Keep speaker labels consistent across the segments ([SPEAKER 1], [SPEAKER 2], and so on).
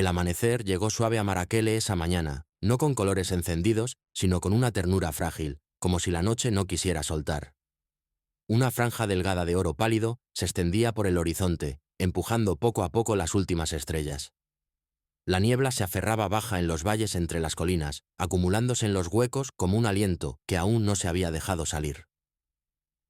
[SPEAKER 1] El amanecer llegó suave a Marrakech esa mañana, no con colores encendidos, sino con una ternura frágil, como si la noche no quisiera soltar. Una franja delgada de oro pálido se extendía por el horizonte, empujando poco a poco las últimas estrellas. La niebla se aferraba baja en los valles entre las colinas, acumulándose en los huecos como un aliento que aún no se había dejado salir.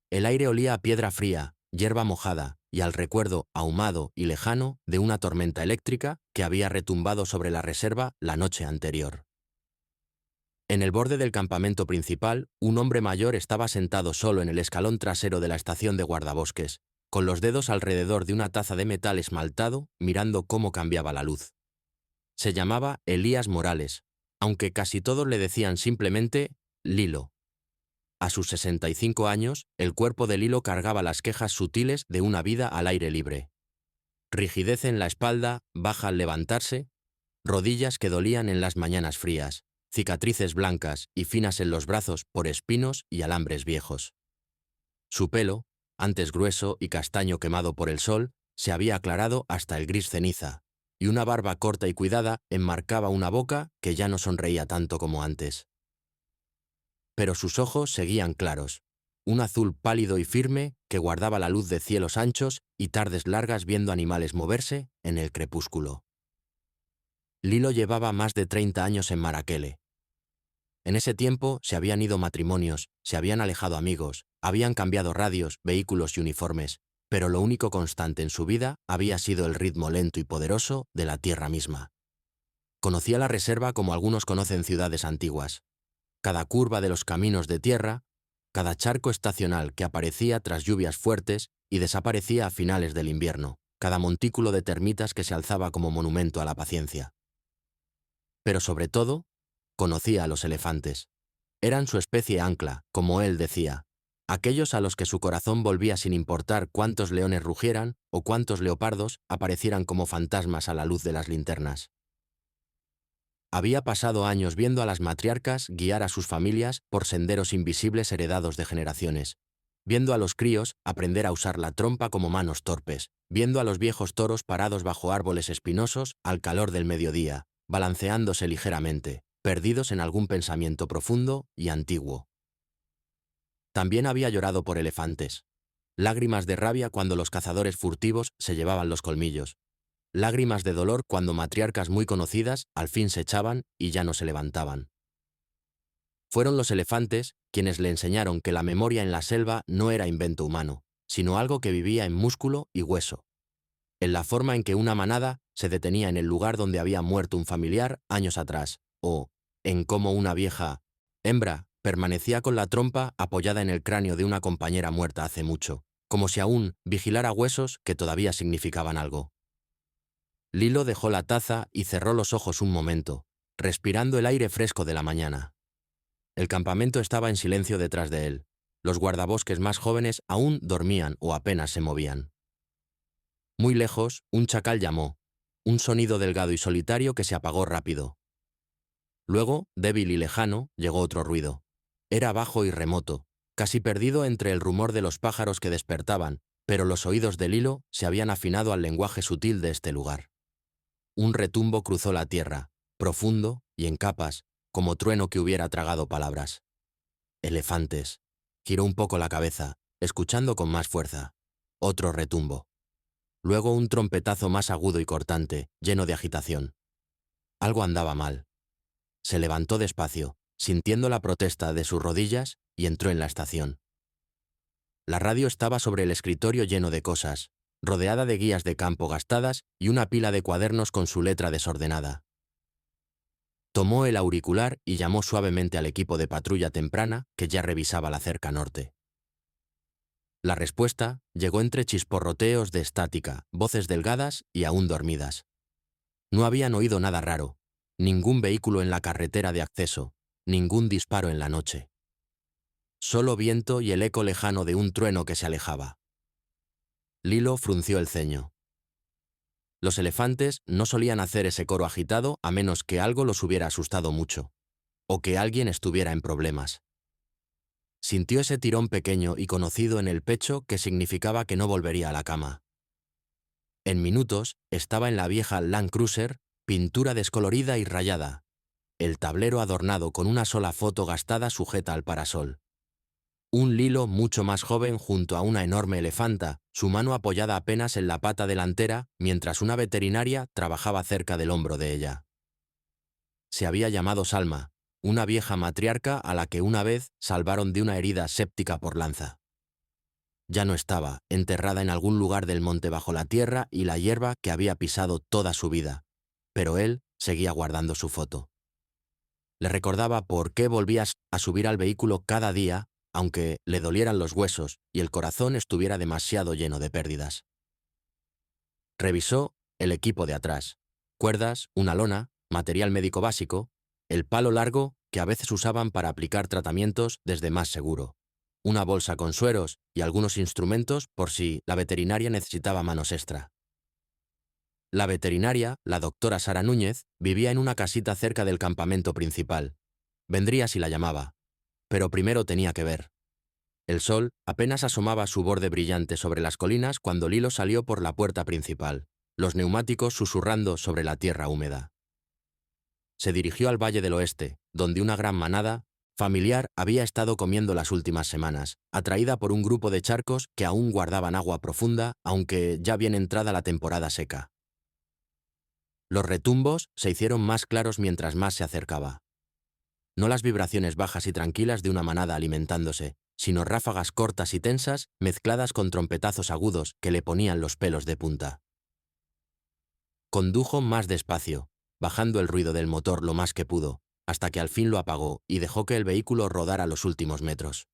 [SPEAKER 1] El aire olía a piedra fría, hierba mojada y al recuerdo ahumado y lejano de una tormenta eléctrica que había retumbado sobre la reserva la noche anterior. En el borde del campamento principal, un hombre mayor estaba sentado solo en el escalón trasero de la estación de guardabosques, con los dedos alrededor de una taza de metal esmaltado, mirando cómo cambiaba la luz. Se llamaba Elías Morales, aunque casi todos le decían simplemente Lilo. A sus 65 años, el cuerpo de Lilo cargaba las quejas sutiles de una vida al aire libre. Rigidez en la espalda, baja al levantarse, rodillas que dolían en las mañanas frías, cicatrices blancas y finas en los brazos por espinos y alambres viejos. Su pelo, antes grueso y castaño quemado por el sol, se había aclarado hasta el gris ceniza, y una barba corta y cuidada enmarcaba una boca que ya no sonreía tanto como antes. Pero sus ojos seguían claros, un azul pálido y firme que guardaba la luz de cielos anchos y tardes largas viendo animales moverse en el crepúsculo. Lilo llevaba más de 30 años en Marrakech. En ese tiempo se habían ido matrimonios, se habían alejado amigos, habían cambiado radios, vehículos y uniformes, pero lo único constante en su vida había sido el ritmo lento y poderoso de la tierra misma. Conocía la reserva como algunos conocen ciudades antiguas. Cada curva de los caminos de tierra, cada charco estacional que aparecía tras lluvias fuertes y desaparecía a finales del invierno, cada montículo de termitas que se alzaba como monumento a la paciencia. Pero sobre todo, conocía a los elefantes. Eran su especie ancla, como él decía, aquellos a los que su corazón volvía sin importar cuántos leones rugieran o cuántos leopardos aparecieran como fantasmas a la luz de las linternas. Había pasado años viendo a las matriarcas guiar a sus familias por senderos invisibles heredados de generaciones, viendo a los críos aprender a usar la trompa como manos torpes, viendo a los viejos toros parados bajo árboles espinosos al calor del mediodía, balanceándose ligeramente, perdidos en algún pensamiento profundo y antiguo. También había llorado por elefantes. Lágrimas de rabia cuando los cazadores furtivos se llevaban los colmillos. Lágrimas de dolor cuando matriarcas muy conocidas al fin se echaban y ya no se levantaban. Fueron los elefantes quienes le enseñaron que la memoria en la selva no era invento humano, sino algo que vivía en músculo y hueso. En la forma en que una manada se detenía en el lugar donde había muerto un familiar años atrás, o en cómo una vieja hembra permanecía con la trompa apoyada en el cráneo de una compañera muerta hace mucho, como si aún vigilara huesos que todavía significaban algo. Lilo dejó la taza y cerró los ojos un momento, respirando el aire fresco de la mañana. El campamento estaba en silencio detrás de él. Los guardabosques más jóvenes aún dormían o apenas se movían. Muy lejos, un chacal llamó, un sonido delgado y solitario que se apagó rápido. Luego, débil y lejano, llegó otro ruido. Era bajo y remoto, casi perdido entre el rumor de los pájaros que despertaban, pero los oídos de Lilo se habían afinado al lenguaje sutil de este lugar. Un retumbo cruzó la tierra, profundo y en capas, como trueno que hubiera tragado palabras. Elefantes. Giró un poco la cabeza, escuchando con más fuerza. Otro retumbo. Luego un trompetazo más agudo y cortante, lleno de agitación. Algo andaba mal. Se levantó despacio, sintiendo la protesta de sus rodillas, y entró en la estación. La radio estaba sobre el escritorio lleno de cosas, rodeada de guías de campo gastadas y una pila de cuadernos con su letra desordenada. Tomó el auricular y llamó suavemente al equipo de patrulla temprana que ya revisaba la cerca norte. La respuesta llegó entre chisporroteos de estática, voces delgadas y aún dormidas. No habían oído nada raro, ningún vehículo en la carretera de acceso, ningún disparo en la noche. Solo viento y el eco lejano de un trueno que se alejaba. Lilo frunció el ceño. Los elefantes no solían hacer ese coro agitado a menos que algo los hubiera asustado mucho, o que alguien estuviera en problemas. Sintió ese tirón pequeño y conocido en el pecho que significaba que no volvería a la cama. En minutos estaba en la vieja Land Cruiser, pintura descolorida y rayada. El tablero adornado con una sola foto gastada sujeta al parasol. Un Lilo mucho más joven junto a una enorme elefanta, su mano apoyada apenas en la pata delantera, mientras una veterinaria trabajaba cerca del hombro de ella. Se había llamado Salma, una vieja matriarca a la que una vez salvaron de una herida séptica por lanza. Ya no estaba, enterrada en algún lugar del monte bajo la tierra y la hierba que había pisado toda su vida, pero él seguía guardando su foto. Le recordaba por qué volvías a subir al vehículo cada día, aunque le dolieran los huesos y el corazón estuviera demasiado lleno de pérdidas. Revisó el equipo de atrás: cuerdas, una lona, material médico básico, el palo largo que a veces usaban para aplicar tratamientos desde más seguro, una bolsa con sueros y algunos instrumentos por si la veterinaria necesitaba manos extra. La veterinaria, la doctora Sara Núñez, vivía en una casita cerca del campamento principal. Vendría si la llamaba, pero primero tenía que ver. El sol apenas asomaba su borde brillante sobre las colinas cuando Lilo salió por la puerta principal, los neumáticos susurrando sobre la tierra húmeda. Se dirigió al Valle del Oeste, donde una gran manada familiar había estado comiendo las últimas semanas, atraída por un grupo de charcos que aún guardaban agua profunda, aunque ya bien entrada la temporada seca. Los retumbos se hicieron más claros mientras más se acercaba. No las vibraciones bajas y tranquilas de una manada alimentándose, sino ráfagas cortas y tensas mezcladas con trompetazos agudos que le ponían los pelos de punta. Condujo más despacio, bajando el ruido del motor lo más que pudo, hasta que al fin lo apagó y dejó que el vehículo rodara los últimos metros.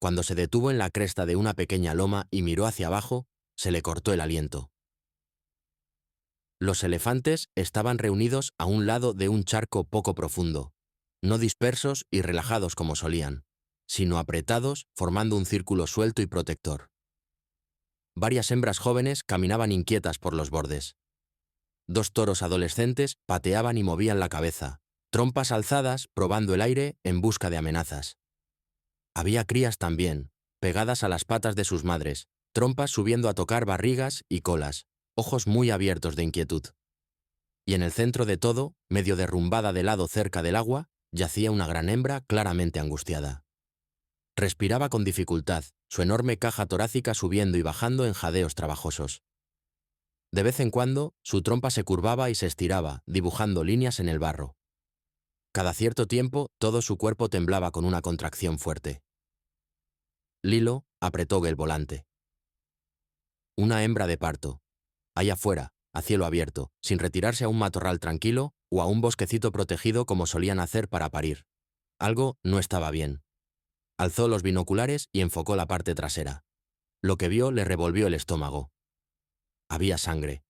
[SPEAKER 1] Cuando se detuvo en la cresta de una pequeña loma y miró hacia abajo, se le cortó el aliento. Los elefantes estaban reunidos a un lado de un charco poco profundo, no dispersos y relajados como solían, sino apretados, formando un círculo suelto y protector. Varias hembras jóvenes caminaban inquietas por los bordes. 2 toros adolescentes pateaban y movían la cabeza, trompas alzadas probando el aire en busca de amenazas. Había crías también, pegadas a las patas de sus madres, trompas subiendo a tocar barrigas y colas, ojos muy abiertos de inquietud. Y en el centro de todo, medio derrumbada de lado cerca del agua, yacía una gran hembra claramente angustiada. Respiraba con dificultad, su enorme caja torácica subiendo y bajando en jadeos trabajosos. De vez en cuando, su trompa se curvaba y se estiraba, dibujando líneas en el barro. Cada cierto tiempo, todo su cuerpo temblaba con una contracción fuerte. Lilo apretó el volante. Una hembra de parto. Allá afuera, a cielo abierto, sin retirarse a un matorral tranquilo o a un bosquecito protegido como solían hacer para parir. Algo no estaba bien. Alzó los binoculares y enfocó la parte trasera. Lo que vio le revolvió el estómago. Había sangre,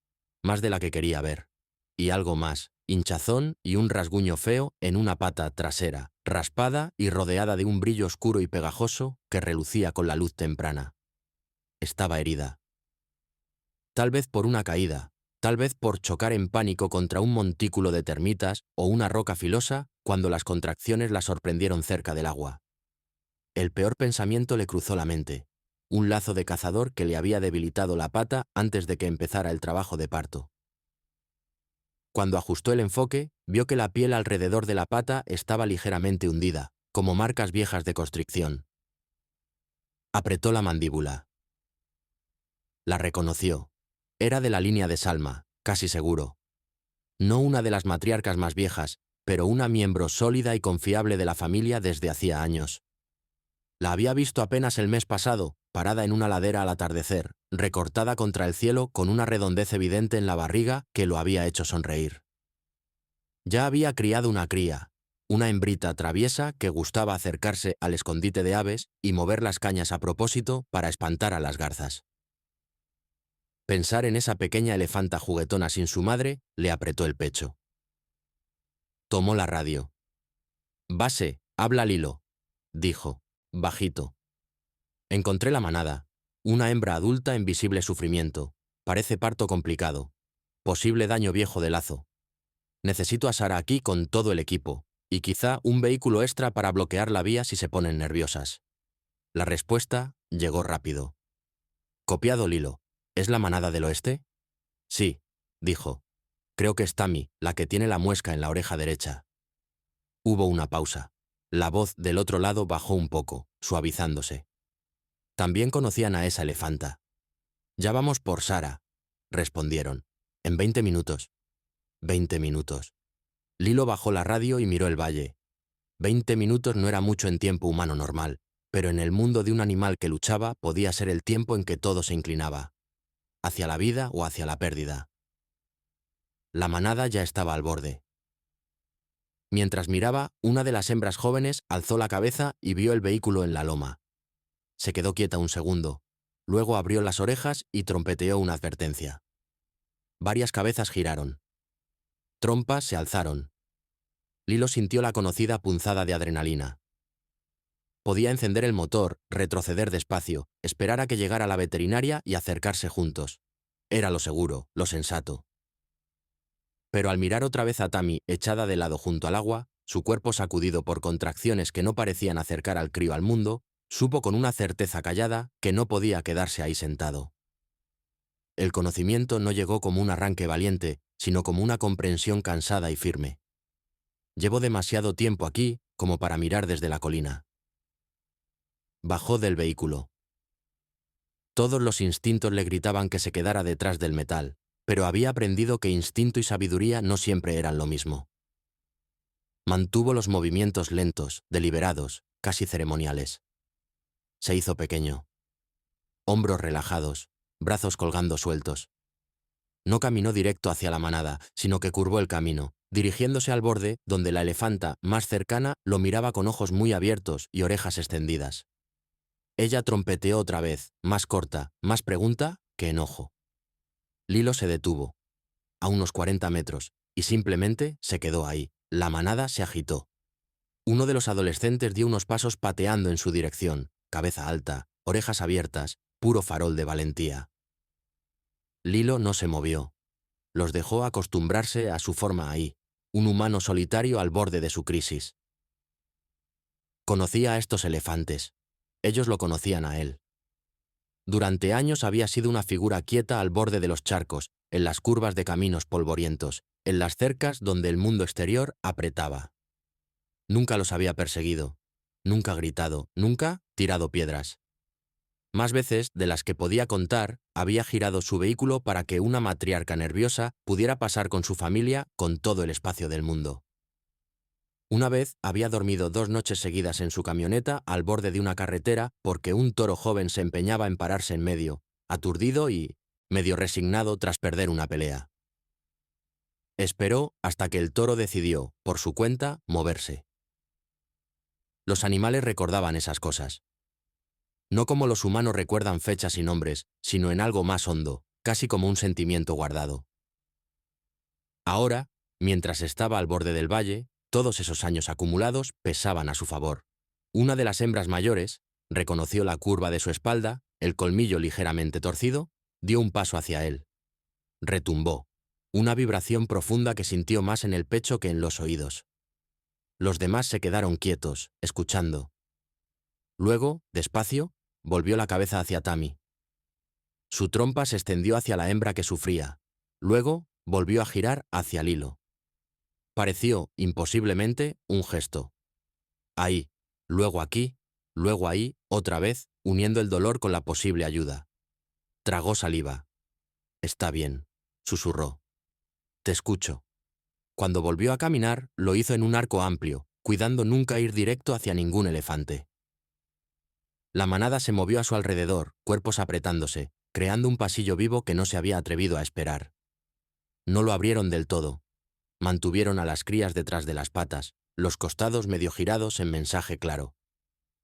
[SPEAKER 1] más de la que quería ver. Y algo más, hinchazón y un rasguño feo en una pata trasera, raspada y rodeada de un brillo oscuro y pegajoso que relucía con la luz temprana. Estaba herida. Tal vez por una caída, tal vez por chocar en pánico contra un montículo de termitas o una roca filosa cuando las contracciones la sorprendieron cerca del agua. El peor pensamiento le cruzó la mente: un lazo de cazador que le había debilitado la pata antes de que empezara el trabajo de parto. Cuando ajustó el enfoque, vio que la piel alrededor de la pata estaba ligeramente hundida, como marcas viejas de constricción. Apretó la mandíbula. La reconoció. Era de la línea de Salma, casi seguro. No una de las matriarcas más viejas, pero una miembro sólida y confiable de la familia desde hacía años. La había visto apenas el mes pasado, parada en una ladera al atardecer, recortada contra el cielo con una redondez evidente en la barriga que lo había hecho sonreír. Ya había criado una cría, una hembrita traviesa que gustaba acercarse al escondite de aves y mover las cañas a propósito para espantar a las garzas. Pensar en esa pequeña elefanta juguetona sin su madre le apretó el pecho. Tomó la radio. «Base, habla Lilo», dijo, bajito. «Encontré la manada. Una hembra adulta en visible sufrimiento. Parece parto complicado. Posible daño viejo de lazo. Necesito a Sara aquí con todo el equipo, y quizá un vehículo extra para bloquear la vía si se ponen nerviosas». La respuesta llegó rápido. «Copiado, Lilo. ¿Es la manada del oeste?» «Sí», dijo. Creo que es Tammy, la que tiene la muesca en la oreja derecha. Hubo una pausa. La voz del otro lado bajó un poco, suavizándose. También conocían a esa elefanta. Ya vamos por Sara, respondieron. En 20 minutos. 20 minutos. Lilo bajó la radio y miró el valle. 20 minutos no era mucho en tiempo humano normal, pero en el mundo de un animal que luchaba podía ser el tiempo en que todo se inclinaba, hacia la vida o hacia la pérdida. La manada ya estaba al borde. Mientras miraba, una de las hembras jóvenes alzó la cabeza y vio el vehículo en la loma. Se quedó quieta un segundo, luego abrió las orejas y trompeteó una advertencia. Varias cabezas giraron. Trompas se alzaron. Lilo sintió la conocida punzada de adrenalina. Podía encender el motor, retroceder despacio, esperar a que llegara la veterinaria y acercarse juntos. Era lo seguro, lo sensato. Pero al mirar otra vez a Tammy echada de lado junto al agua, su cuerpo sacudido por contracciones que no parecían acercar al crío al mundo, supo con una certeza callada que no podía quedarse ahí sentado. El conocimiento no llegó como un arranque valiente, sino como una comprensión cansada y firme. Llevo demasiado tiempo aquí como para mirar desde la colina. Bajó del vehículo. Todos los instintos le gritaban que se quedara detrás del metal, pero había aprendido que instinto y sabiduría no siempre eran lo mismo. Mantuvo los movimientos lentos, deliberados, casi ceremoniales. Se hizo pequeño. Hombros relajados, brazos colgando sueltos. No caminó directo hacia la manada, sino que curvó el camino, dirigiéndose al borde donde la elefanta, más cercana, lo miraba con ojos muy abiertos y orejas extendidas. Ella trompeteó otra vez, más corta, más pregunta que enojo. Lilo se detuvo, a unos 40 metros, y simplemente se quedó ahí. La manada se agitó. Uno de los adolescentes dio unos pasos pateando en su dirección, cabeza alta, orejas abiertas, puro farol de valentía. Lilo no se movió. Los dejó acostumbrarse a su forma ahí, un humano solitario al borde de su crisis. Conocía a estos elefantes. Ellos lo conocían a él. Durante años había sido una figura quieta al borde de los charcos, en las curvas de caminos polvorientos, en las cercas donde el mundo exterior apretaba. Nunca los había perseguido, nunca gritado, nunca tirado piedras. Más veces, de las que podía contar, había girado su vehículo para que una matriarca nerviosa pudiera pasar con su familia con todo el espacio del mundo. Una vez había dormido 2 noches seguidas en su camioneta al borde de una carretera porque un toro joven se empeñaba en pararse en medio, aturdido y medio resignado tras perder una pelea. Esperó hasta que el toro decidió, por su cuenta, moverse. Los animales recordaban esas cosas. No como los humanos recuerdan fechas y nombres, sino en algo más hondo, casi como un sentimiento guardado. Ahora, mientras estaba al borde del valle, todos esos años acumulados pesaban a su favor. Una de las hembras mayores reconoció la curva de su espalda, el colmillo ligeramente torcido, dio un paso hacia él. Retumbó, una vibración profunda que sintió más en el pecho que en los oídos. Los demás se quedaron quietos, escuchando. Luego, despacio, volvió la cabeza hacia Tammy. Su trompa se extendió hacia la hembra que sufría. Luego, volvió a girar hacia Lilo. Pareció, imposiblemente, un gesto. Ahí, luego aquí, luego ahí, otra vez, uniendo el dolor con la posible ayuda. Tragó saliva. Está bien, susurró. Te escucho. Cuando volvió a caminar, lo hizo en un arco amplio, cuidando nunca ir directo hacia ningún elefante. La manada se movió a su alrededor, cuerpos apretándose, creando un pasillo vivo que no se había atrevido a esperar. No lo abrieron del todo. Mantuvieron a las crías detrás de las patas, los costados medio girados en mensaje claro.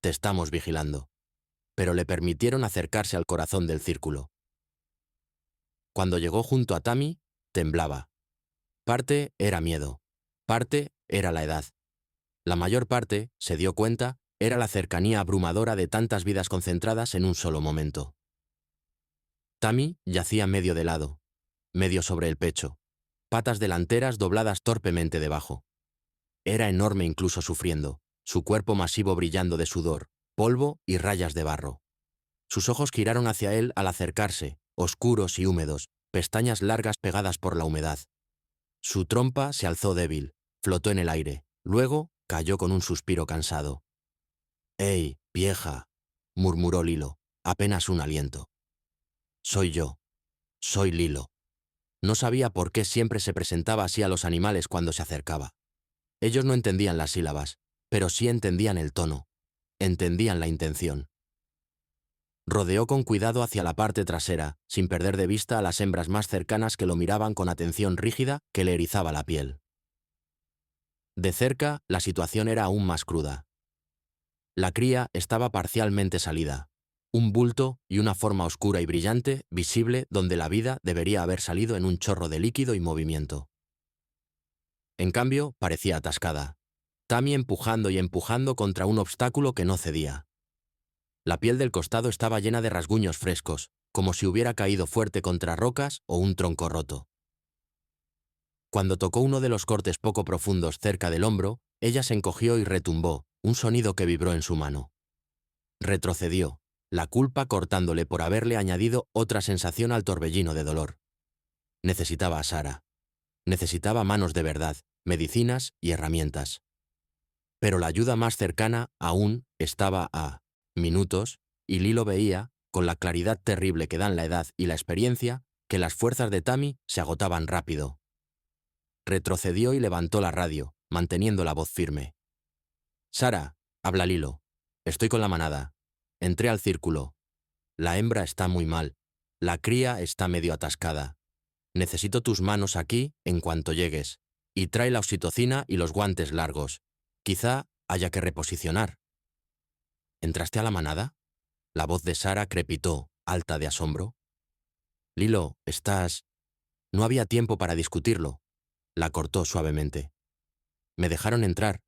[SPEAKER 1] Te estamos vigilando. Pero le permitieron acercarse al corazón del círculo. Cuando llegó junto a Tammy, temblaba. Parte era miedo, parte era la edad. La mayor parte, se dio cuenta, era la cercanía abrumadora de tantas vidas concentradas en un solo momento. Tammy yacía medio de lado, medio sobre el pecho, patas delanteras dobladas torpemente debajo. Era enorme incluso sufriendo, su cuerpo masivo brillando de sudor, polvo y rayas de barro. Sus ojos giraron hacia él al acercarse, oscuros y húmedos, pestañas largas pegadas por la humedad. Su trompa se alzó débil, flotó en el aire, luego cayó con un suspiro cansado. «¡Ey, vieja!», murmuró Lilo, apenas un aliento. «Soy yo. Soy Lilo». No sabía por qué siempre se presentaba así a los animales cuando se acercaba. Ellos no entendían las sílabas, pero sí entendían el tono, entendían la intención. Rodeó con cuidado hacia la parte trasera, sin perder de vista a las hembras más cercanas que lo miraban con atención rígida que le erizaba la piel. De cerca, la situación era aún más cruda. La cría estaba parcialmente salida, un bulto y una forma oscura y brillante, visible donde la vida debería haber salido en un chorro de líquido y movimiento. En cambio, parecía atascada, Tammy empujando y empujando contra un obstáculo que no cedía. La piel del costado estaba llena de rasguños frescos, como si hubiera caído fuerte contra rocas o un tronco roto. Cuando tocó uno de los cortes poco profundos cerca del hombro, ella se encogió y retumbó, un sonido que vibró en su mano. Retrocedió, la culpa cortándole por haberle añadido otra sensación al torbellino de dolor. Necesitaba a Sara. Necesitaba manos de verdad, medicinas y herramientas. Pero la ayuda más cercana aún estaba a minutos, y Lilo veía, con la claridad terrible que dan la edad y la experiencia, que las fuerzas de Tammy se agotaban rápido. Retrocedió y levantó la radio, manteniendo la voz firme. «Sara», habla Lilo. «Estoy con la manada. Entré al círculo. La hembra está muy mal. La cría está medio atascada. Necesito tus manos aquí en cuanto llegues. Y trae la oxitocina y los guantes largos. Quizá haya que reposicionar». «¿Entraste a la manada?». La voz de Sara crepitó, alta de asombro. «Lilo, estás...». No había tiempo para discutirlo. La cortó suavemente. «Me dejaron entrar.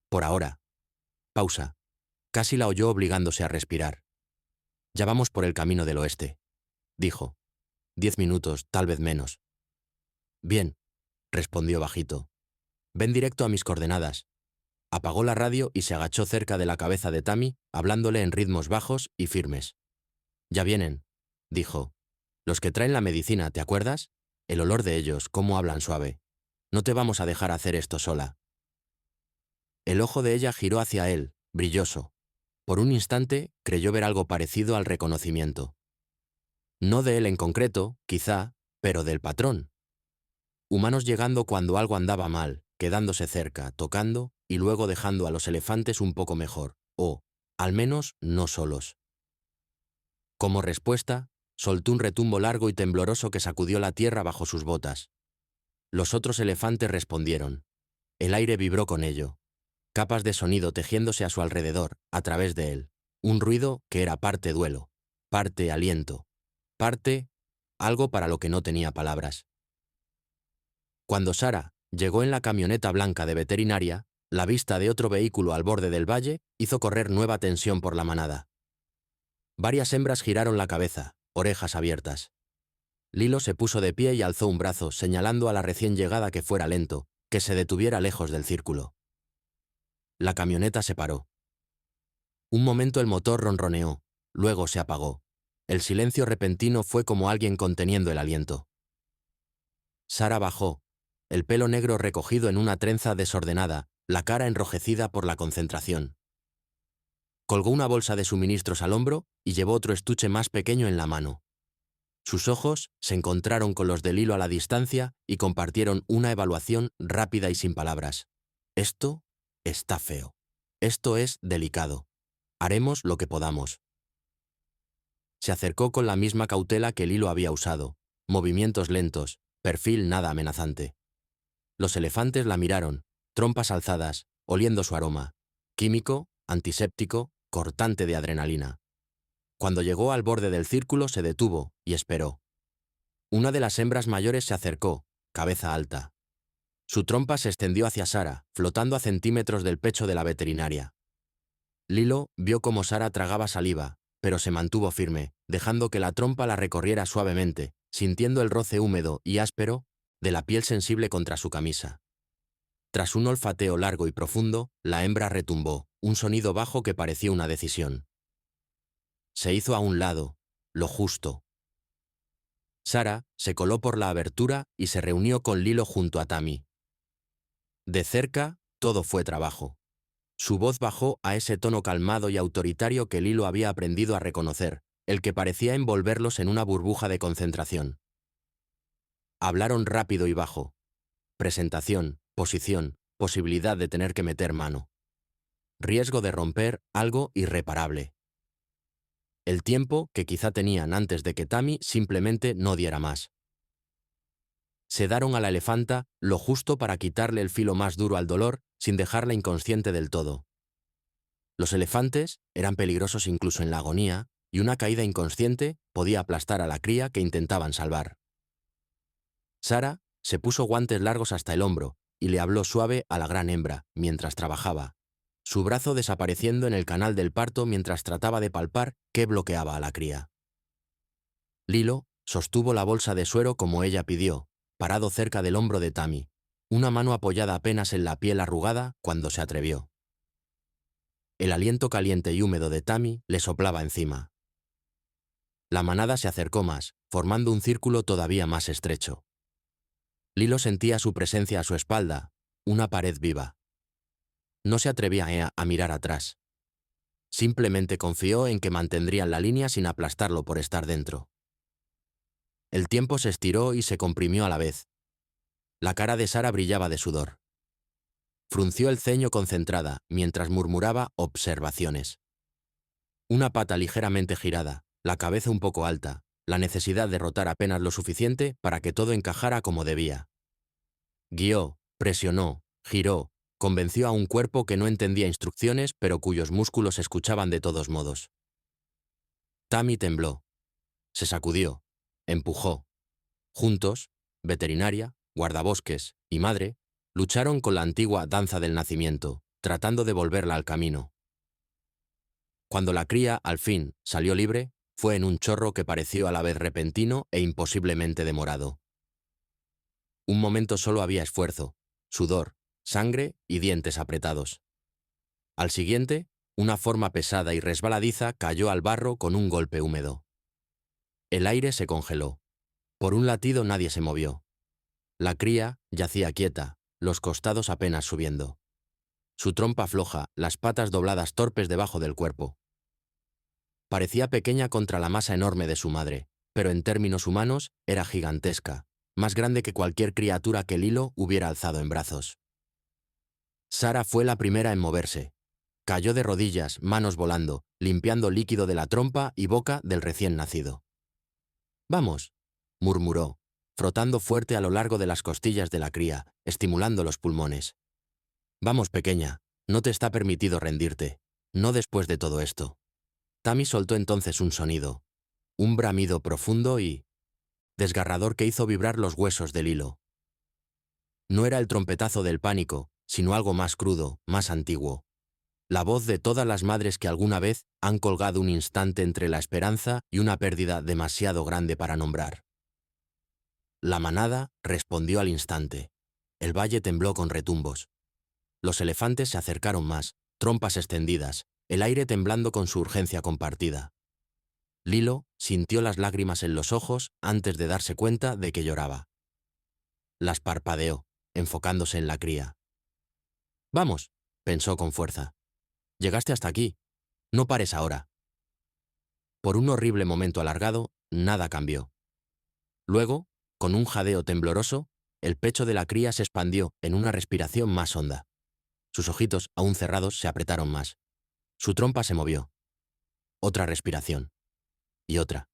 [SPEAKER 1] Por ahora». Pausa. Casi la oyó obligándose a respirar. «Ya vamos por el camino del oeste», dijo. 10 minutos, tal vez menos. «Bien», respondió bajito. «Ven directo a mis coordenadas». Apagó la radio y se agachó cerca de la cabeza de Tammy, hablándole en ritmos bajos y firmes. «Ya vienen», dijo. «Los que traen la medicina, ¿te acuerdas? El olor de ellos, cómo hablan suave. No te vamos a dejar hacer esto sola». El ojo de ella giró hacia él, brilloso. Por un instante creyó ver algo parecido al reconocimiento. No de él en concreto, quizá, pero del patrón. Humanos llegando cuando algo andaba mal, quedándose cerca, tocando y luego dejando a los elefantes un poco mejor, o, al menos, no solos. Como respuesta, soltó un retumbo largo y tembloroso que sacudió la tierra bajo sus botas. Los otros elefantes respondieron. El aire vibró con ello. Capas de sonido tejiéndose a su alrededor, a través de él. Un ruido que era parte duelo, parte aliento, parte algo para lo que no tenía palabras. Cuando Sara llegó en la camioneta blanca de veterinaria, la vista de otro vehículo al borde del valle hizo correr nueva tensión por la manada. Varias hembras giraron la cabeza, orejas abiertas. Lilo se puso de pie y alzó un brazo, señalando a la recién llegada que fuera lento, que se detuviera lejos del círculo. La camioneta se paró. Un momento el motor ronroneó, luego se apagó. El silencio repentino fue como alguien conteniendo el aliento. Sara bajó, el pelo negro recogido en una trenza desordenada, la cara enrojecida por la concentración. Colgó una bolsa de suministros al hombro y llevó otro estuche más pequeño en la mano. Sus ojos se encontraron con los de Lilo a la distancia y compartieron una evaluación rápida y sin palabras. Esto está feo. Esto es delicado. Haremos lo que podamos. Se acercó con la misma cautela que Lilo había usado. Movimientos lentos, perfil nada amenazante. Los elefantes la miraron, trompas alzadas, oliendo su aroma. Químico, antiséptico, cortante de adrenalina. Cuando llegó al borde del círculo se detuvo y esperó. Una de las hembras mayores se acercó, cabeza alta. Su trompa se extendió hacia Sara, flotando a centímetros del pecho de la veterinaria. Lilo vio cómo Sara tragaba saliva, pero se mantuvo firme, dejando que la trompa la recorriera suavemente, sintiendo el roce húmedo y áspero de la piel sensible contra su camisa. Tras un olfateo largo y profundo, la hembra retumbó, un sonido bajo que parecía una decisión. Se hizo a un lado, lo justo. Sara se coló por la abertura y se reunió con Lilo junto a Tammy. De cerca, todo fue trabajo. Su voz bajó a ese tono calmado y autoritario que Lilo había aprendido a reconocer, el que parecía envolverlos en una burbuja de concentración. Hablaron rápido y bajo. Presentación, posición, posibilidad de tener que meter mano. Riesgo de romper algo irreparable. El tiempo que quizá tenían antes de que Tammy simplemente no diera más. Sedaron a la elefanta lo justo para quitarle el filo más duro al dolor sin dejarla inconsciente del todo. Los elefantes eran peligrosos incluso en la agonía, y una caída inconsciente podía aplastar a la cría que intentaban salvar. Sara se puso guantes largos hasta el hombro y le habló suave a la gran hembra mientras trabajaba, su brazo desapareciendo en el canal del parto mientras trataba de palpar qué bloqueaba a la cría. Lilo sostuvo la bolsa de suero como ella pidió, parado cerca del hombro de Tammy, una mano apoyada apenas en la piel arrugada cuando se atrevió. El aliento caliente y húmedo de Tammy le soplaba encima. La manada se acercó más, formando un círculo todavía más estrecho. Lilo sentía su presencia a su espalda, una pared viva. No se atrevía a mirar atrás. Simplemente confió en que mantendrían la línea sin aplastarlo por estar dentro. El tiempo se estiró y se comprimió a la vez. La cara de Sara brillaba de sudor. Frunció el ceño concentrada mientras murmuraba observaciones. Una pata ligeramente girada, la cabeza un poco alta, la necesidad de rotar apenas lo suficiente para que todo encajara como debía. Guió, presionó, giró, convenció a un cuerpo que no entendía instrucciones pero cuyos músculos escuchaban de todos modos. Tammy tembló. Se sacudió. Empujó. Juntos, veterinaria, guardabosques y madre, lucharon con la antigua danza del nacimiento, tratando de volverla al camino. Cuando la cría, al fin, salió libre, fue en un chorro que pareció a la vez repentino e imposiblemente demorado. Un momento solo había esfuerzo, sudor, sangre y dientes apretados. Al siguiente, una forma pesada y resbaladiza cayó al barro con un golpe húmedo. El aire se congeló. Por un latido nadie se movió. La cría yacía quieta, los costados apenas subiendo. Su trompa floja, las patas dobladas torpes debajo del cuerpo. Parecía pequeña contra la masa enorme de su madre, pero en términos humanos era gigantesca, más grande que cualquier criatura que Lilo hubiera alzado en brazos. Sara fue la primera en moverse. Cayó de rodillas, manos volando, limpiando líquido de la trompa y boca del recién nacido. «Vamos», murmuró, frotando fuerte a lo largo de las costillas de la cría, estimulando los pulmones. «Vamos, pequeña, no te está permitido rendirte, no después de todo esto». Tammy soltó entonces un sonido, un bramido profundo y desgarrador que hizo vibrar los huesos del hilo. No era el trompetazo del pánico, sino algo más crudo, más antiguo. La voz de todas las madres que alguna vez han colgado un instante entre la esperanza y una pérdida demasiado grande para nombrar. La manada respondió al instante. El valle tembló con retumbos. Los elefantes se acercaron más, trompas extendidas, el aire temblando con su urgencia compartida. Lilo sintió las lágrimas en los ojos antes de darse cuenta de que lloraba. Las parpadeó, enfocándose en la cría. «Vamos», pensó con fuerza. «Llegaste hasta aquí. No pares ahora». Por un horrible momento alargado, nada cambió. Luego, con un jadeo tembloroso, el pecho de la cría se expandió en una respiración más honda. Sus ojitos, aún cerrados, se apretaron más. Su trompa se movió. Otra respiración. Y otra.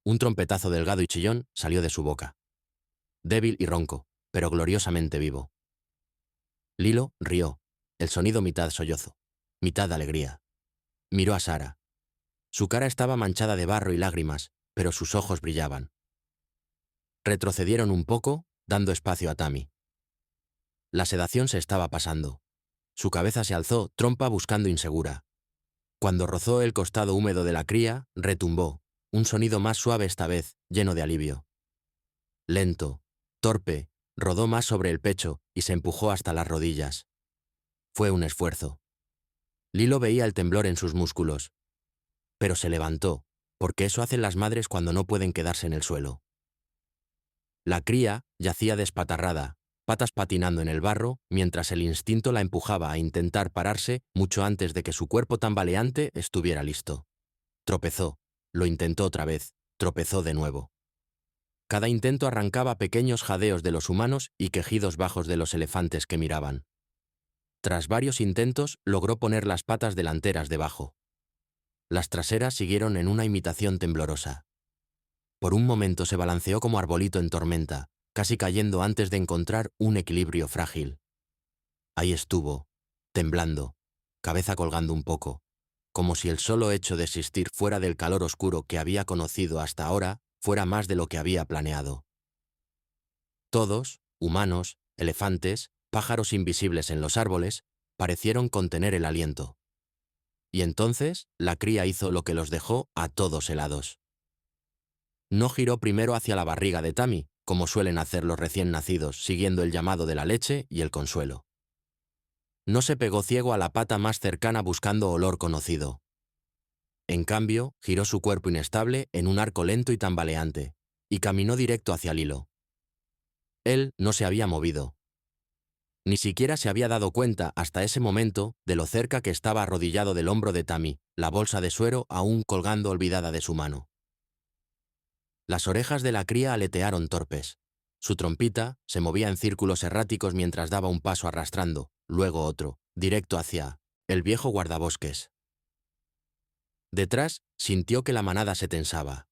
[SPEAKER 1] Un trompetazo delgado y chillón salió de su boca. Débil y ronco, pero gloriosamente vivo. Lilo rió, el sonido mitad sollozo, mitad alegría. Miró a Sara. Su cara estaba manchada de barro y lágrimas, pero sus ojos brillaban. Retrocedieron un poco, dando espacio a Tammy. La sedación se estaba pasando. Su cabeza se alzó, trompa buscando insegura. Cuando rozó el costado húmedo de la cría, retumbó, un sonido más suave esta vez, lleno de alivio. Lento, torpe, rodó más sobre el pecho y se empujó hasta las rodillas. Fue un esfuerzo. Lilo veía el temblor en sus músculos. Pero se levantó, porque eso hacen las madres cuando no pueden quedarse en el suelo. La cría yacía despatarrada, patas patinando en el barro, mientras el instinto la empujaba a intentar pararse mucho antes de que su cuerpo tambaleante estuviera listo. Tropezó, lo intentó otra vez, tropezó de nuevo. Cada intento arrancaba pequeños jadeos de los humanos y quejidos bajos de los elefantes que miraban. Tras varios intentos, logró poner las patas delanteras debajo. Las traseras siguieron en una imitación temblorosa. Por un momento se balanceó como arbolito en tormenta, casi cayendo antes de encontrar un equilibrio frágil. Ahí estuvo, temblando, cabeza colgando un poco, como si el solo hecho de existir fuera del calor oscuro que había conocido hasta ahora fuera más de lo que había planeado. Todos, humanos, elefantes, pájaros invisibles en los árboles, parecieron contener el aliento. Y entonces la cría hizo lo que los dejó a todos helados. No giró primero hacia la barriga de Tammy, como suelen hacer los recién nacidos, siguiendo el llamado de la leche y el consuelo. No se pegó ciego a la pata más cercana buscando olor conocido. En cambio, giró su cuerpo inestable en un arco lento y tambaleante, y caminó directo hacia Lilo. Él no se había movido. Ni siquiera se había dado cuenta hasta ese momento de lo cerca que estaba arrodillado del hombro de Tammy, la bolsa de suero aún colgando olvidada de su mano. Las orejas de la cría aletearon torpes. Su trompita se movía en círculos erráticos mientras daba un paso arrastrando, luego otro, directo hacia el viejo guardabosques. Detrás sintió que la manada se tensaba.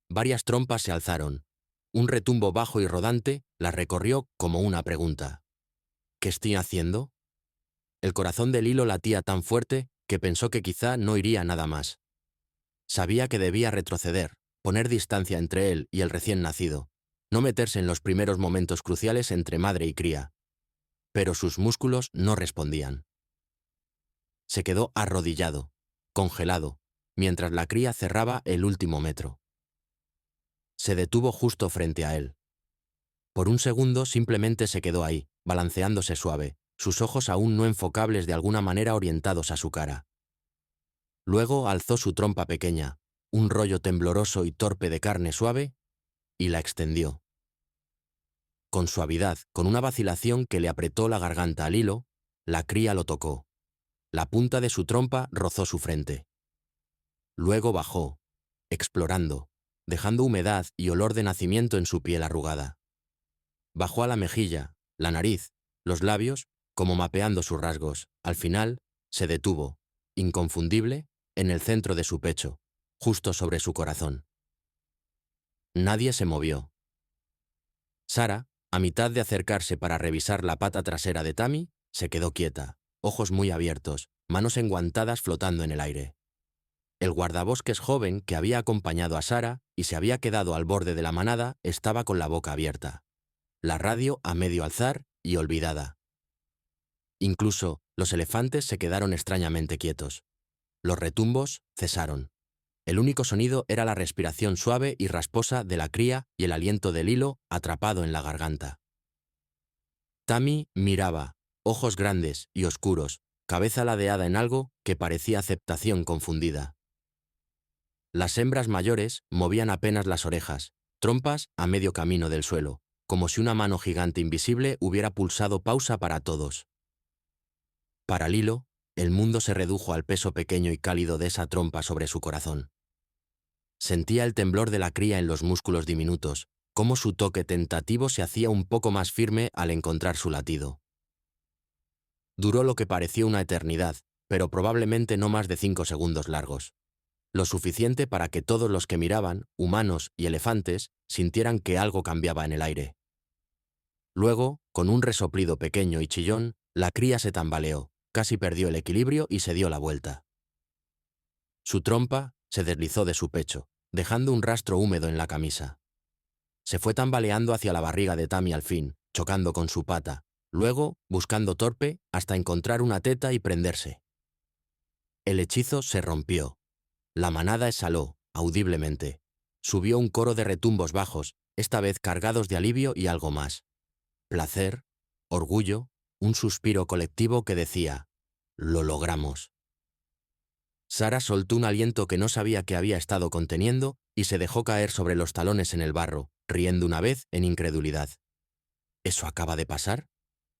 [SPEAKER 1] Varias trompas se alzaron. Un retumbo bajo y rodante la recorrió como una pregunta. ¿Qué estoy haciendo? El corazón de Lilo latía tan fuerte que pensó que quizá no iría nada más. Sabía que debía retroceder, poner distancia entre él y el recién nacido, no meterse en los primeros momentos cruciales entre madre y cría. Pero sus músculos no respondían. Se quedó arrodillado, congelado, mientras la cría cerraba el último metro. Se detuvo justo frente a él. Por un segundo simplemente se quedó ahí, balanceándose suave, sus ojos aún no enfocables de alguna manera orientados a su cara. Luego alzó su trompa pequeña, un rollo tembloroso y torpe de carne suave, y la extendió. Con suavidad, con una vacilación que le apretó la garganta al hilo, la cría lo tocó. La punta de su trompa rozó su frente. Luego bajó, explorando, dejando humedad y olor de nacimiento en su piel arrugada. Bajó a la mejilla, la nariz, los labios, como mapeando sus rasgos. Al final, se detuvo, inconfundible, en el centro de su pecho, justo sobre su corazón. Nadie se movió. Sara, a mitad de acercarse para revisar la pata trasera de Tammy, se quedó quieta, ojos muy abiertos, manos enguantadas flotando en el aire. El guardabosques joven que había acompañado a Sara y se había quedado al borde de la manada estaba con la boca abierta. La radio a medio alzar y olvidada. Incluso los elefantes se quedaron extrañamente quietos. Los retumbos cesaron. El único sonido era la respiración suave y rasposa de la cría y el aliento del hilo atrapado en la garganta. Tammy miraba, ojos grandes y oscuros, cabeza ladeada en algo que parecía aceptación confundida. Las hembras mayores movían apenas las orejas, trompas a medio camino del suelo, como si una mano gigante invisible hubiera pulsado pausa para todos. Para Lilo, el mundo se redujo al peso pequeño y cálido de esa trompa sobre su corazón. Sentía el temblor de la cría en los músculos diminutos, cómo su toque tentativo se hacía un poco más firme al encontrar su latido. Duró lo que pareció una eternidad, pero probablemente no más de 5 segundos largos. Lo suficiente para que todos los que miraban, humanos y elefantes, sintieran que algo cambiaba en el aire. Luego, con un resoplido pequeño y chillón, la cría se tambaleó, casi perdió el equilibrio y se dio la vuelta. Su trompa se deslizó de su pecho, dejando un rastro húmedo en la camisa. Se fue tambaleando hacia la barriga de Tammy al fin, chocando con su pata, luego buscando torpe hasta encontrar una teta y prenderse. El hechizo se rompió. La manada exhaló, audiblemente. Subió un coro de retumbos bajos, esta vez cargados de alivio y algo más. Placer, orgullo, un suspiro colectivo que decía, «Lo logramos». Sara soltó un aliento que no sabía que había estado conteniendo y se dejó caer sobre los talones en el barro, riendo una vez en incredulidad. ¿Eso acaba de pasar?,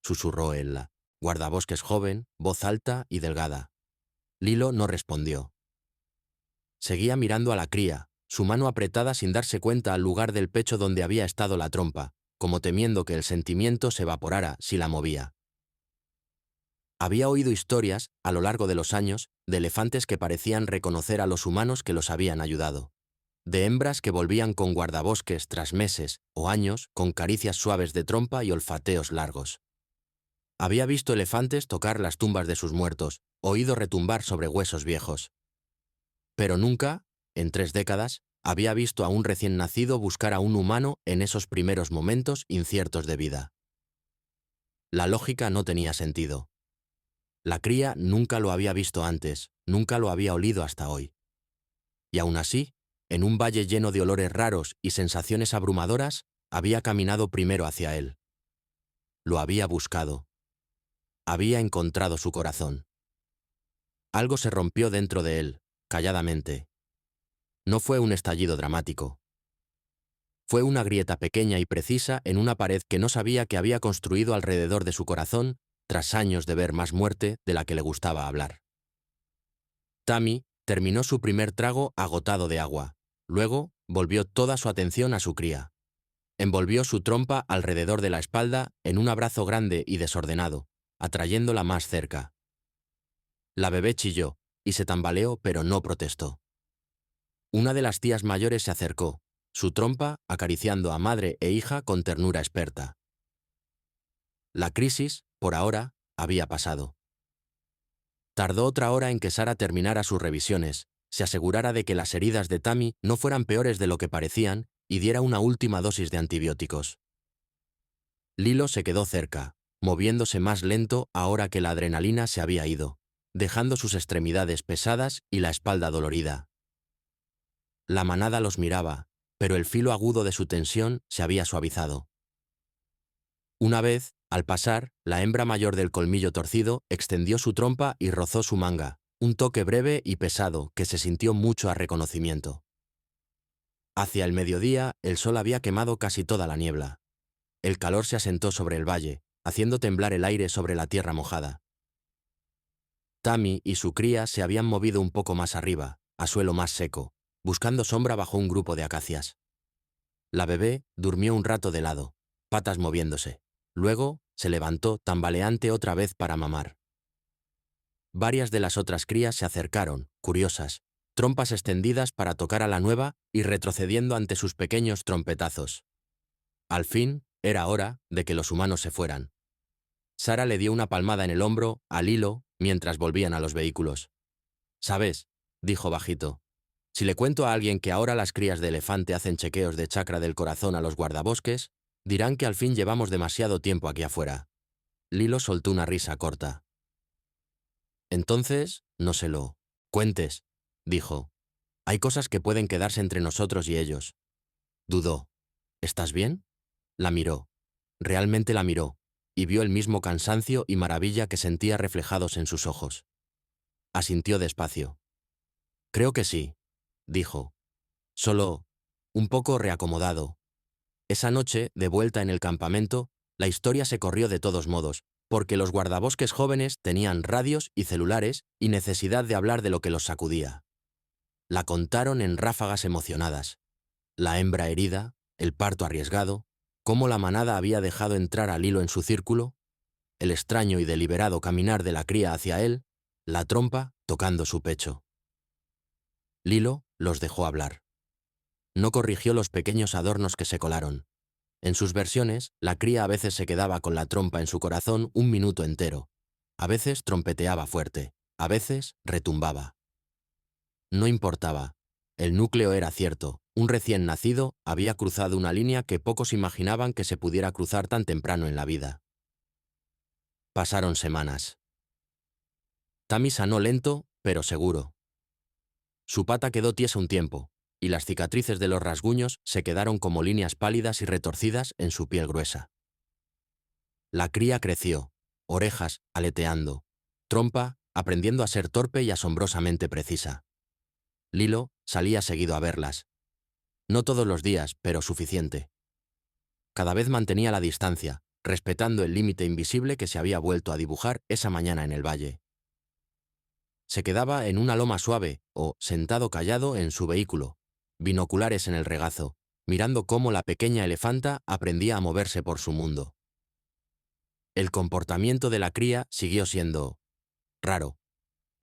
[SPEAKER 1] susurró el guardabosques joven, voz alta y delgada. Lilo no respondió. Seguía mirando a la cría, su mano apretada sin darse cuenta al lugar del pecho donde había estado la trompa, como temiendo que el sentimiento se evaporara si la movía. Había oído historias, a lo largo de los años, de elefantes que parecían reconocer a los humanos que los habían ayudado. De hembras que volvían con guardabosques tras meses o años con caricias suaves de trompa y olfateos largos. Había visto elefantes tocar las tumbas de sus muertos, oído retumbar sobre huesos viejos. Pero nunca, en 3 décadas, había visto a un recién nacido buscar a un humano en esos primeros momentos inciertos de vida. La lógica no tenía sentido. La cría nunca lo había visto antes, nunca lo había olido hasta hoy. Y aún así, en un valle lleno de olores raros y sensaciones abrumadoras, había caminado primero hacia él. Lo había buscado. Había encontrado su corazón. Algo se rompió dentro de él, calladamente. No fue un estallido dramático. Fue una grieta pequeña y precisa en una pared que no sabía que había construido alrededor de su corazón, tras años de ver más muerte de la que le gustaba hablar. Tammy terminó su primer trago agotado de agua. Luego volvió toda su atención a su cría. Envolvió su trompa alrededor de la espalda en un abrazo grande y desordenado, atrayéndola más cerca. La bebé chilló y se tambaleó, pero no protestó. Una de las tías mayores se acercó, su trompa acariciando a madre e hija con ternura experta. La crisis, por ahora, había pasado. Tardó otra hora en que Sara terminara sus revisiones, se asegurara de que las heridas de Tammy no fueran peores de lo que parecían y diera una última dosis de antibióticos. Lilo se quedó cerca, moviéndose más lento ahora que la adrenalina se había ido, dejando sus extremidades pesadas y la espalda dolorida. La manada los miraba, pero el filo agudo de su tensión se había suavizado. Una vez, al pasar, la hembra mayor del colmillo torcido extendió su trompa y rozó su manga, un toque breve y pesado que se sintió mucho a reconocimiento. Hacia el mediodía, el sol había quemado casi toda la niebla. El calor se asentó sobre el valle, haciendo temblar el aire sobre la tierra mojada. Tammy y su cría se habían movido un poco más arriba, a suelo más seco, buscando sombra bajo un grupo de acacias. La bebé durmió un rato de lado, patas moviéndose. Luego se levantó tambaleante otra vez para mamar. Varias de las otras crías se acercaron, curiosas, trompas extendidas para tocar a la nueva y retrocediendo ante sus pequeños trompetazos. Al fin, era hora de que los humanos se fueran. Sara le dio una palmada en el hombro a Lilo mientras volvían a los vehículos. «¿Sabes?», dijo bajito. «Si le cuento a alguien que ahora las crías de elefante hacen chequeos de chakra del corazón a los guardabosques, dirán que al fin llevamos demasiado tiempo aquí afuera». Lilo soltó una risa corta. «Entonces, no se lo cuentes», dijo. «Hay cosas que pueden quedarse entre nosotros y ellos». Dudó. «¿Estás bien?». La miró. Realmente la miró, y vio el mismo cansancio y maravilla que sentía reflejados en sus ojos. Asintió despacio. «Creo que sí», dijo. «Solo un poco reacomodado». Esa noche, de vuelta en el campamento, la historia se corrió de todos modos, porque los guardabosques jóvenes tenían radios y celulares y necesidad de hablar de lo que los sacudía. La contaron en ráfagas emocionadas. La hembra herida, el parto arriesgado, cómo la manada había dejado entrar a Lilo en su círculo, el extraño y deliberado caminar de la cría hacia él, la trompa tocando su pecho. Lilo los dejó hablar. No corrigió los pequeños adornos que se colaron. En sus versiones, la cría a veces se quedaba con la trompa en su corazón un minuto entero. A veces trompeteaba fuerte, a veces retumbaba. No importaba. El núcleo era cierto. Un recién nacido había cruzado una línea que pocos imaginaban que se pudiera cruzar tan temprano en la vida. Pasaron semanas. Tammy sanó lento, pero seguro. Su pata quedó tiesa un tiempo, y las cicatrices de los rasguños se quedaron como líneas pálidas y retorcidas en su piel gruesa. La cría creció, orejas aleteando, trompa aprendiendo a ser torpe y asombrosamente precisa. Lilo salía seguido a verlas. No todos los días, pero suficiente. cada vez mantenía la distancia, respetando el límite invisible que se había vuelto a dibujar esa mañana en el valle. Se quedaba en una loma suave o sentado callado en su vehículo, binoculares en el regazo, mirando cómo la pequeña elefanta aprendía a moverse por su mundo. El comportamiento de la cría siguió siendo raro.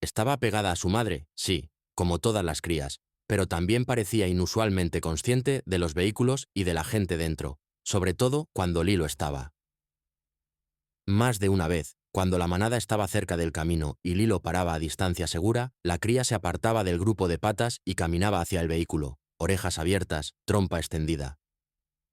[SPEAKER 1] Estaba pegada a su madre, sí, como todas las crías, pero también parecía inusualmente consciente de los vehículos y de la gente dentro, sobre todo cuando Lilo estaba. Más de una vez, cuando la manada estaba cerca del camino y Lilo paraba a distancia segura, la cría se apartaba del grupo de patas y caminaba hacia el vehículo, orejas abiertas, trompa extendida.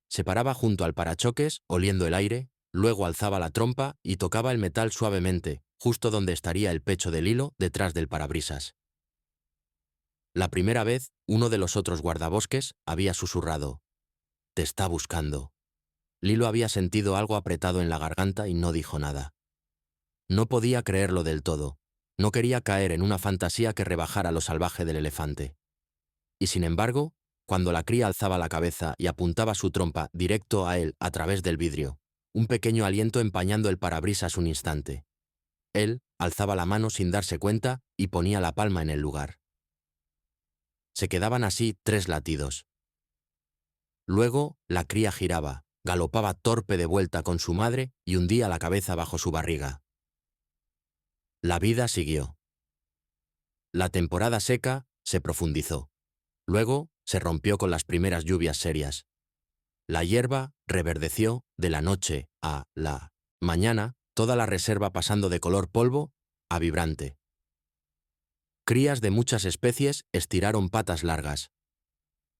[SPEAKER 1] Se paraba junto al parachoques, oliendo el aire, luego alzaba la trompa y tocaba el metal suavemente, justo donde estaría el pecho de Lilo detrás del parabrisas. La primera vez, uno de los otros guardabosques había susurrado: «Te está buscando». Lilo había sentido algo apretado en la garganta y no dijo nada. No podía creerlo del todo. No quería caer en una fantasía que rebajara lo salvaje del elefante. Y sin embargo, cuando la cría alzaba la cabeza y apuntaba su trompa directo a él a través del vidrio, un pequeño aliento empañando el parabrisas un instante. Él alzaba la mano sin darse cuenta y ponía la palma en el lugar. Se quedaban así 3 latidos. Luego, la cría giraba, galopaba torpe de vuelta con su madre y hundía la cabeza bajo su barriga. La vida siguió. La temporada seca se profundizó. Luego se rompió con las primeras lluvias serias. La hierba reverdeció de la noche a la mañana, toda la reserva pasando de color polvo a vibrante. Crías de muchas especies estiraron patas largas.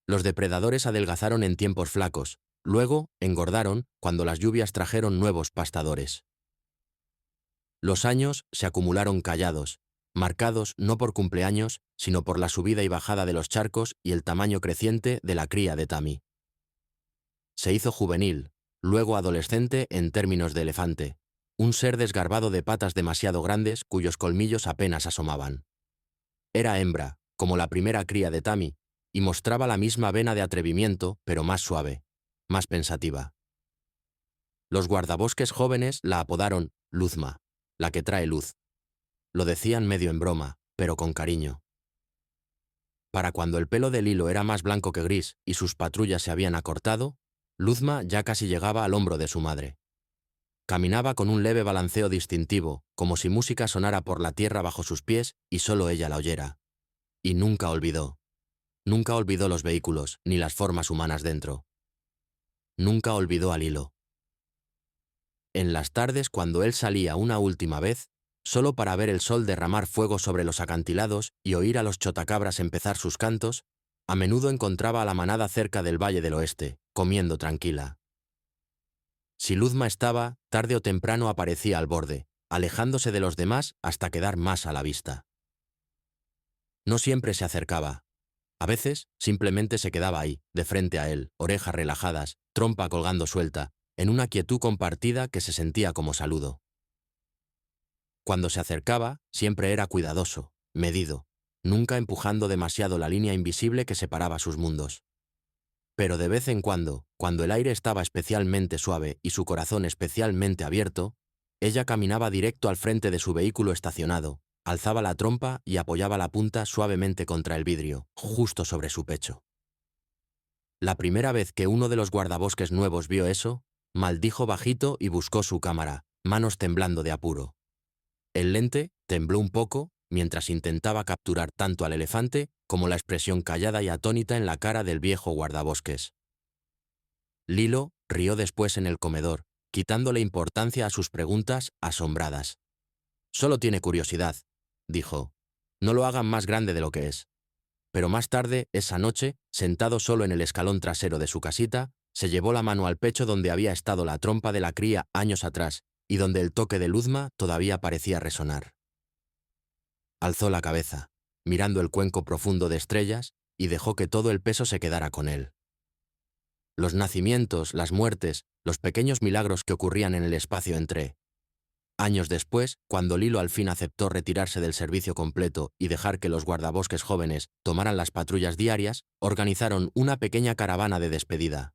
[SPEAKER 1] Los depredadores adelgazaron en tiempos flacos, luego engordaron cuando las lluvias trajeron nuevos pastadores. Los años se acumularon callados, marcados no por cumpleaños, sino por la subida y bajada de los charcos y el tamaño creciente de la cría de Tami. Se hizo juvenil, luego adolescente en términos de elefante, un ser desgarbado de patas demasiado grandes cuyos colmillos apenas asomaban. Era hembra, como la primera cría de Tami, y mostraba la misma vena de atrevimiento, pero más suave, más pensativa. Los guardabosques jóvenes la apodaron Luzma, la que trae luz. Lo decían medio en broma, pero con cariño. Para cuando el pelo de Lilo era más blanco que gris y sus patrullas se habían acortado, Luzma ya casi llegaba al hombro de su madre. Caminaba con un leve balanceo distintivo, como si música sonara por la tierra bajo sus pies y solo ella la oyera. Y nunca olvidó. Nunca olvidó los vehículos, ni las formas humanas dentro. Nunca olvidó a Lilo. En las tardes, cuando él salía una última vez, solo para ver el sol derramar fuego sobre los acantilados y oír a los chotacabras empezar sus cantos, a menudo encontraba a la manada cerca del Valle del Oeste, comiendo tranquila. Si Luzma estaba, tarde o temprano aparecía al borde, alejándose de los demás hasta quedar más a la vista. No siempre se acercaba. A veces, simplemente se quedaba ahí, de frente a él, orejas relajadas, trompa colgando suelta, en una quietud compartida que se sentía como saludo. Cuando se acercaba, siempre era cuidadoso, medido, nunca empujando demasiado la línea invisible que separaba sus mundos. Pero de vez en cuando el aire estaba especialmente suave y su corazón especialmente abierto, ella caminaba directo al frente de su vehículo estacionado, alzaba la trompa y apoyaba la punta suavemente contra el vidrio, justo sobre su pecho. La primera vez que uno de los guardabosques nuevos vio eso, maldijo bajito y buscó su cámara, manos temblando de apuro. El lente tembló un poco mientras intentaba capturar tanto al elefante como la expresión callada y atónita en la cara del viejo guardabosques. Lilo rió después en el comedor, quitándole importancia a sus preguntas asombradas. «Solo tiene curiosidad», dijo. «No lo hagan más grande de lo que es». Pero más tarde, esa noche, sentado solo en el escalón trasero de su casita, se llevó la mano al pecho donde había estado la trompa de la cría años atrás y donde el toque de Luzma todavía parecía resonar. Alzó la cabeza, mirando el cuenco profundo de estrellas, y dejó que todo el peso se quedara con él. Los nacimientos, las muertes, los pequeños milagros que ocurrían en el espacio entre. Años después, cuando Lilo al fin aceptó retirarse del servicio completo y dejar que los guardabosques jóvenes tomaran las patrullas diarias, organizaron una pequeña caravana de despedida.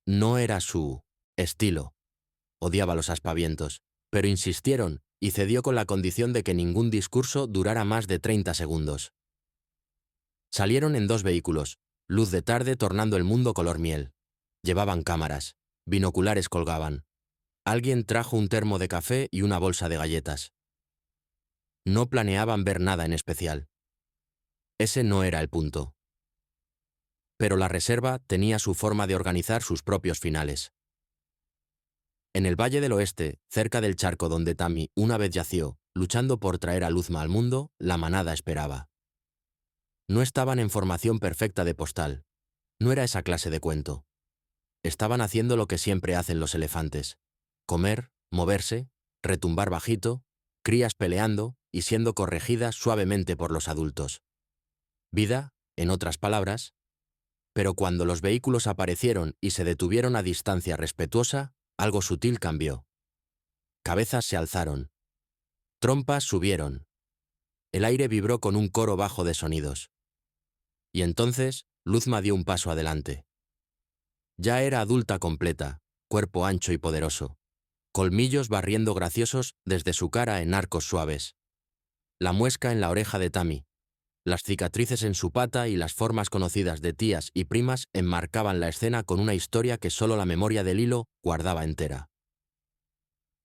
[SPEAKER 1] No era su estilo. Odiaba los aspavientos, pero insistieron y cedió con la condición de que ningún discurso durara más de 30 segundos. Salieron en 2 vehículos, luz de tarde tornando el mundo color miel. Llevaban cámaras, binoculares colgaban. Alguien trajo un termo de café y una bolsa de galletas. No planeaban ver nada en especial. Ese no era el punto. Pero la reserva tenía su forma de organizar sus propios finales. En el Valle del Oeste, cerca del charco donde Tammy una vez yació, luchando por traer a Luzma al mundo, la manada esperaba. No estaban en formación perfecta de postal. No era esa clase de cuento. Estaban haciendo lo que siempre hacen los elefantes: comer, moverse, retumbar bajito, crías peleando y siendo corregidas suavemente por los adultos. Vida, en otras palabras. Pero cuando los vehículos aparecieron y se detuvieron a distancia respetuosa, algo sutil cambió. Cabezas se alzaron. Trompas subieron. El aire vibró con un coro bajo de sonidos. Y entonces, Luzma dio un paso adelante. Ya era adulta completa, cuerpo ancho y poderoso, colmillos barriendo graciosos desde su cara en arcos suaves. La muesca en la oreja de Tammy, las cicatrices en su pata y las formas conocidas de tías y primas enmarcaban la escena con una historia que solo la memoria de Lilo guardaba entera.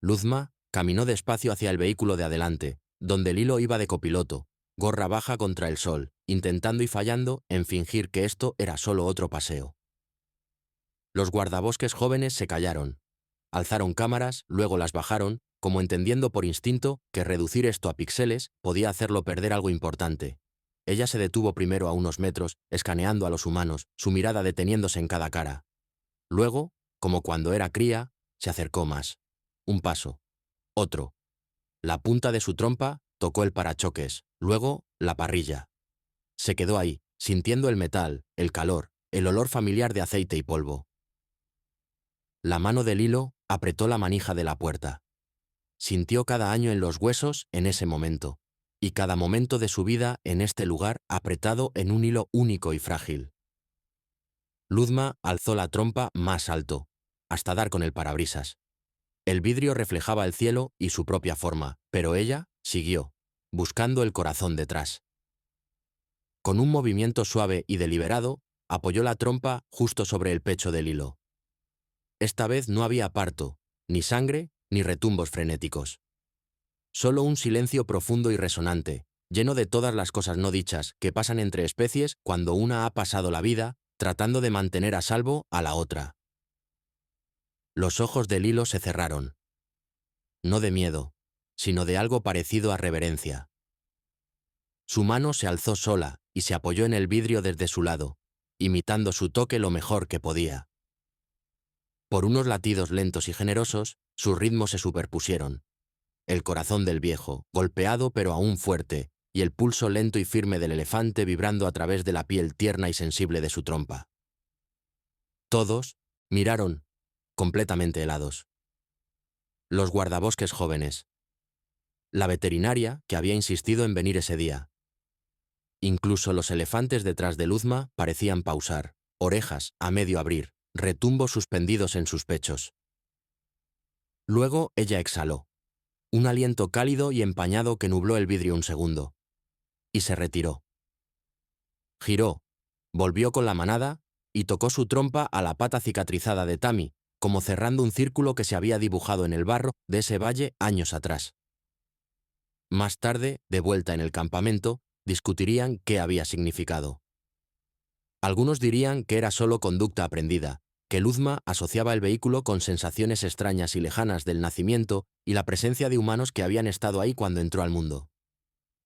[SPEAKER 1] Luzma caminó despacio hacia el vehículo de adelante, donde Lilo iba de copiloto, gorra baja contra el sol, intentando y fallando en fingir que esto era solo otro paseo. Los guardabosques jóvenes se callaron. Alzaron cámaras, luego las bajaron, como entendiendo por instinto que reducir esto a píxeles podía hacerlo perder algo importante. Ella se detuvo primero a unos metros, escaneando a los humanos, su mirada deteniéndose en cada cara. Luego, como cuando era cría, se acercó más. Un paso. Otro. La punta de su trompa tocó el parachoques, luego la parrilla. Se quedó ahí, sintiendo el metal, el calor, el olor familiar de aceite y polvo. La mano de Lilo apretó la manija de la puerta. Sintió cada año en los huesos en ese momento, y cada momento de su vida en este lugar apretado en un hilo único y frágil. Luzma alzó la trompa más alto, hasta dar con el parabrisas. El vidrio reflejaba el cielo y su propia forma, pero ella siguió, buscando el corazón detrás. Con un movimiento suave y deliberado, apoyó la trompa justo sobre el pecho de Lilo. Esta vez no había parto, ni sangre, ni retumbos frenéticos. Solo un silencio profundo y resonante, lleno de todas las cosas no dichas que pasan entre especies cuando una ha pasado la vida tratando de mantener a salvo a la otra. Los ojos de Lilo se cerraron. No de miedo, sino de algo parecido a reverencia. Su mano se alzó sola y se apoyó en el vidrio desde su lado, imitando su toque lo mejor que podía. Por unos latidos lentos y generosos, sus ritmos se superpusieron. El corazón del viejo, golpeado pero aún fuerte, y el pulso lento y firme del elefante vibrando a través de la piel tierna y sensible de su trompa. Todos miraron, completamente helados. Los guardabosques jóvenes. La veterinaria, que había insistido en venir ese día. Incluso los elefantes detrás de Luzma parecían pausar, orejas a medio abrir, retumbos suspendidos en sus pechos. Luego ella exhaló. Un aliento cálido y empañado que nubló el vidrio un segundo. Y se retiró. Giró, volvió con la manada y tocó su trompa a la pata cicatrizada de Tammy, como cerrando un círculo que se había dibujado en el barro de ese valle años atrás. Más tarde, de vuelta en el campamento, discutirían qué había significado. Algunos dirían que era solo conducta aprendida, que Luzma asociaba el vehículo con sensaciones extrañas y lejanas del nacimiento y la presencia de humanos que habían estado ahí cuando entró al mundo.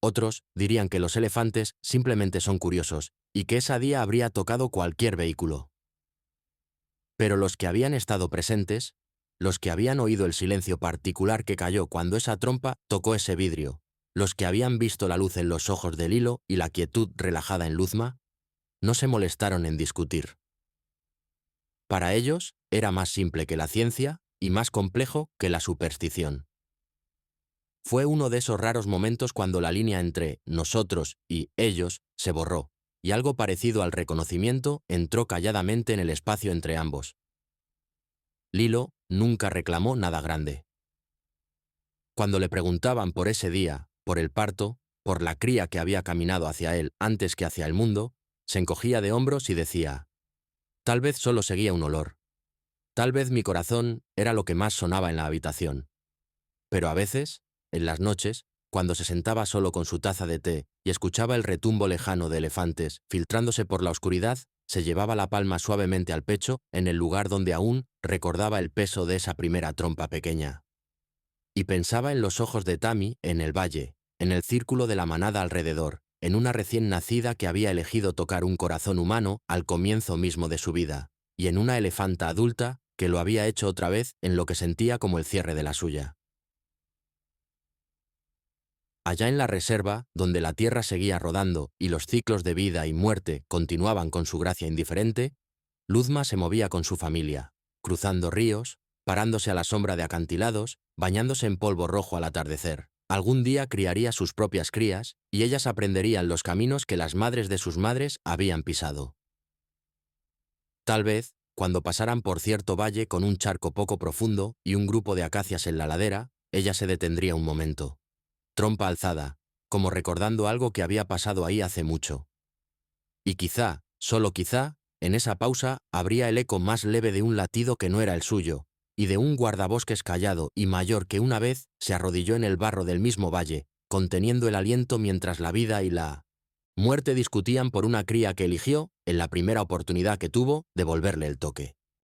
[SPEAKER 1] Otros dirían que los elefantes simplemente son curiosos y que ese día habría tocado cualquier vehículo. Pero los que habían estado presentes, los que habían oído el silencio particular que cayó cuando esa trompa tocó ese vidrio, los que habían visto la luz en los ojos de Lilo y la quietud relajada en Luzma, no se molestaron en discutir. Para ellos era más simple que la ciencia y más complejo que la superstición. Fue uno de esos raros momentos cuando la línea entre nosotros y ellos se borró, y algo parecido al reconocimiento entró calladamente en el espacio entre ambos. Lilo nunca reclamó nada grande. Cuando le preguntaban por ese día, por el parto, por la cría que había caminado hacia él antes que hacia el mundo, se encogía de hombros y decía: tal vez solo seguía un olor. Tal vez mi corazón era lo que más sonaba en la habitación. Pero a veces, en las noches, cuando se sentaba solo con su taza de té y escuchaba el retumbo lejano de elefantes filtrándose por la oscuridad, se llevaba la palma suavemente al pecho en el lugar donde aún recordaba el peso de esa primera trompa pequeña. Y pensaba en los ojos de Tammy en el valle, en el círculo de la manada alrededor, en una recién nacida que había elegido tocar un corazón humano al comienzo mismo de su vida, y en una elefanta adulta que lo había hecho otra vez en lo que sentía como el cierre de la suya. Allá en la reserva, donde la tierra seguía rodando y los ciclos de vida y muerte continuaban con su gracia indiferente, Luzma se movía con su familia, cruzando ríos, parándose a la sombra de acantilados, bañándose en polvo rojo al atardecer. Algún día criaría sus propias crías, y ellas aprenderían los caminos que las madres de sus madres habían pisado. Tal vez, cuando pasaran por cierto valle con un charco poco profundo y un grupo de acacias en la ladera, ella se detendría un momento, trompa alzada, como recordando algo que había pasado ahí hace mucho. Y quizá, solo quizá, en esa pausa habría el eco más leve de un latido que no era el suyo, y de un guardabosques callado y mayor que una vez se arrodilló en el barro del mismo valle, conteniendo el aliento mientras la vida y la muerte discutían por una cría que eligió, en la primera oportunidad que tuvo, devolverle el toque.